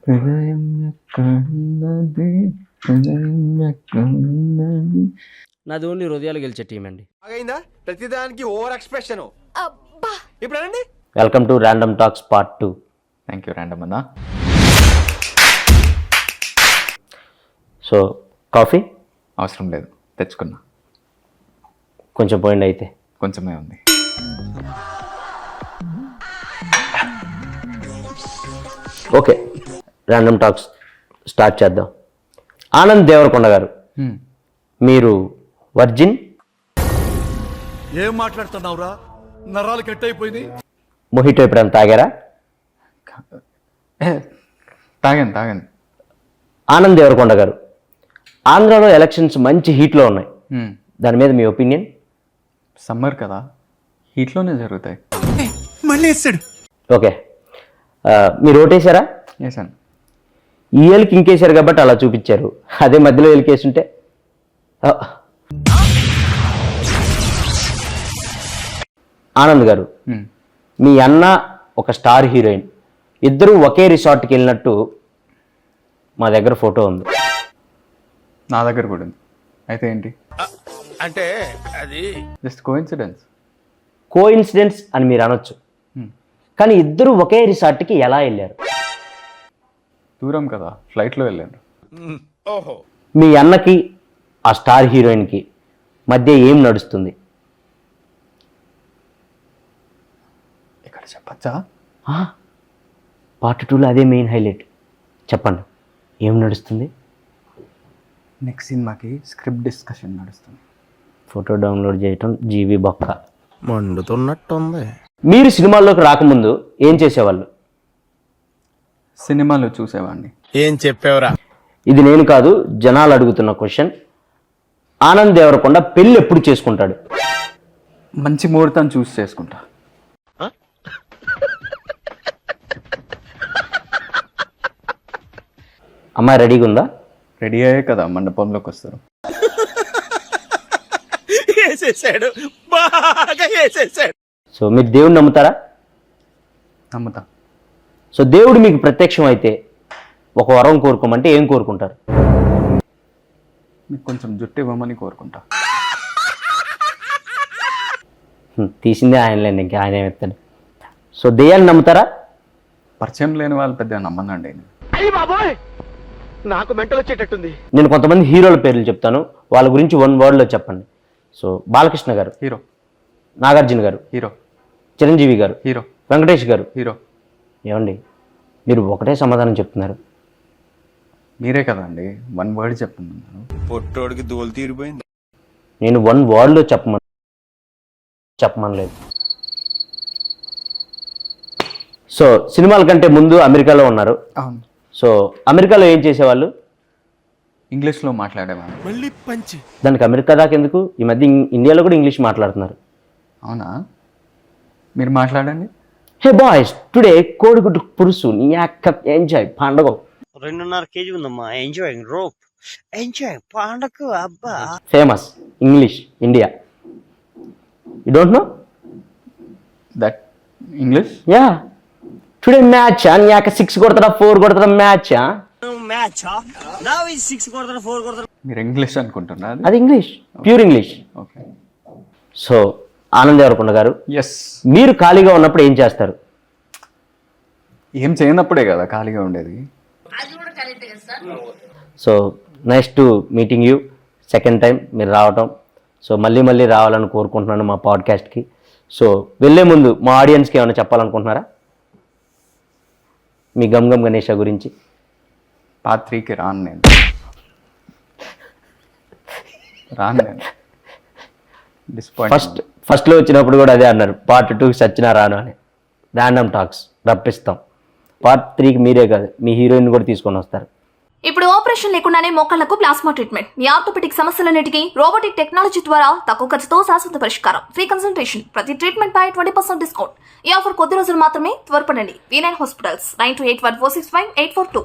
హృదయం ఎక్కడున్నది, హృదయం ఎక్కడున్నది. నాది ఓన్లీ హృదయాలు గెలిచే టీం అండి. అయిందా ప్రతిదానికి ఓవర్ ఎక్స్ప్రెషన్. ఇప్పుడు అనండి. Welcome to random talks part 2. Thank you random అన్న. సో కాఫీ అవసరం లేదు, తెచ్చుకున్నా. కొంచెం పోయింది అయితే. కొంచెమే ఉంది. ఓకే, ర్యాండమ్ టాక్స్ స్టార్ట్ చేద్దాం. ఆనంద్ దేవరకొండ గారు, మీరు వర్జిన్? ఏం మాట్లాడుతున్నావురా, నరాలు కట్ అయిపోయింది. మొహిటో ఎప్పుడైనా తాగారా? తాగాను. ఆనంద్ దేవరకొండ గారు, ఆంధ్రాలో ఎలక్షన్స్ మంచి హీట్లో ఉన్నాయి, దాని మీద మీ ఒపీనియన్? సమ్మర్ కదా, హీట్లోనే జరుగుతాయి. మళ్ళీ వేస్తాడు. ఓకే, మీరు ఓటేశారా? వేసాను. ఈ ఏళ్ళకి ఇంకేశారు కాబట్టి అలా చూపించారు, అదే మధ్యలో ఏళ్ళకేసుంటే. ఆనంద్ గారు, మీ అన్న ఒక స్టార్ హీరోయిన్, ఇద్దరు ఒకే రిసార్ట్కి వెళ్ళినట్టు మా దగ్గర ఫోటో ఉంది. నా దగ్గర కూడా ఉంది. అయితే ఏంటి? అంటే అది జస్ట్ కోఇన్సిడెన్స్. కోఇన్సిడెన్స్ అని మీరు అనొచ్చు, కానీ ఇద్దరు ఒకే రిసార్ట్కి ఎలా వెళ్ళారు? దూరం కదా, ఫ్లైట్లో వెళ్ళాను. ఓహో, మీ అన్నకి ఆ స్టార్ హీరోయిన్కి మధ్య ఏం నడుస్తుంది? ఇక్కడ చెప్పచ్చా? పార్ట్ 2లో అదే మెయిన్ హైలైట్. చెప్పండి, ఏం నడుస్తుంది? నెక్స్ట్ సినిమాకి స్క్రిప్ట్ డిస్కషన్ నడుస్తుంది. ఫోటో డౌన్లోడ్ చేయటం జీవి బొక్క. మండుతున్నట్టుంది. మీరు సినిమాల్లోకి రాకముందు ఏం చేసేవాళ్ళు? సినిమాలో చూసేవాడిని. ఏం చెప్పావురా? ఇది నేను కాదు, జనాలు అడుగుతున్న క్వశ్చన్. ఆనంద్ దేవరకొండ పెళ్ళి ఎప్పుడు చేసుకుంటాడు? మంచి ముహూర్తం చూసి చేసుకుంటా. అమ్మాయి రెడీగా ఉందా? రెడీ అయ్యే కదా మండపంలోకి వస్తారు. వేసేసాడు, బాగా వేసేసాడు. సో మీరు దేవుడిని నమ్ముతారా? నమ్ముతా. సో దేవుడు మీకు ప్రత్యక్షం అయితే ఒక వరం కోరుకోమంటే ఏం కోరుకుంటారు? మీకు కొంచెం జుట్టు ఇవ్వమని కోరుకుంటా. తీసిందే ఆయనలేండి, ఇంకా ఆయన ఏమెత్తాడు. సో దెయ్యాన్ని నమ్ముతారా? పరిచయం లేని వాళ్ళు పెద్దగా నమ్మనండి. అయ్యి బాబోయ్, నాకు మెంటల్ వచ్చేటట్టుంది. నేను కొంతమంది హీరోల పేర్లు చెప్తాను, వాళ్ళ గురించి 1 wordలో చెప్పండి. సో బాలకృష్ణ గారు, హీరో. నాగార్జున గారు, హీరో. చిరంజీవి గారు, హీరో. వెంకటేష్ గారు, హీరో. ఏమండి మీరు ఒకటే సమాధానం చెప్తున్నారు? మీరే కదండి 1 word చెప్తున్నాను. పొట్టోడికి దోలు తీరిపోయింది. నేను 1 wordలో చెప్పమనలేదు. సో సినిమాల కంటే ముందు అమెరికాలో ఉన్నారు. అవును. సో అమెరికాలో ఏం చేసేవాళ్ళు? ఇంగ్లీష్లో మాట్లాడేవాడిని. మళ్ళీ పంచి. దానికి అమెరికా దాకా ఎందుకు? ఈ మధ్య ఇండియాలో కూడా ఇంగ్లీష్ మాట్లాడుతున్నారు. అవునా? మీరు మాట్లాడండి. హే బాయ్స్, టుడే కోడిగుడ్డు పురుసు నీ అక్క ఎంజాయ్ పండగ. 2.5 kg ఉందమ్మా. ఎంజాయ్ రోప్, ఎంజాయ్ పండగ. అబ్బా, famous English India. You don't know that English? Yeah, today match నీ అక్క 6 కొడతారా 4 కొడతారా మ్యాచ్? మ్యాచ్ నా 6 కొడతారు 4 కొడతారు. మీరు ఇంగ్లీష్ అనుకుంటున్నా? అది English, pure English. Okay. So Anand Devarakonda గారు, ఎస్. మీరు ఖాళీగా ఉన్నప్పుడు ఏం చేస్తారు? ఏం చేయనప్పుడే కదా ఖాళీగా ఉండేది. So nice to meeting you, second time మీరు రావటం. సో మళ్ళీ రావాలని కోరుకుంటున్నాను మా పాడ్కాస్ట్కి. సో వెళ్ళే ముందు మా ఆడియన్స్కి ఏమైనా చెప్పాలనుకుంటున్నారా మీ గమ్ గణేష గురించి? పార్ట్ 3కి రాను నేను. ఫస్ట్లో వచ్చినప్పుడు కూడా అదే అన్నారు, పార్ట్ 2కి సచ్చినా రాను అని. Random talks రప్పిస్తాం. పార్ట్ 3కి మీరే కాదు, మీ హీరోయిన్ కూడా తీసుకొని వస్తారు. ఇప్పుడు ఆపరేషన్ లేకుండానే మోకాళ్లకు ప్లాస్మా ట్రీట్మెంట్. మీ ఆర్థోపెటిక్ సమస్యలన్నిటికీ రోబోటిక్ టెక్నాలజీ ద్వారా తక్కువ ఖర్చుతో శాశ్వత పరిష్కారం. ఫ్రీ కన్సల్టేషన్, ప్రతి ట్రీట్మెంట్ పై 20% డిస్కౌంట్. ఈ ఆఫర్ కొద్ది రోజులు మాత్రమే, త్వరపడండి. V9 hospitals 9281465842.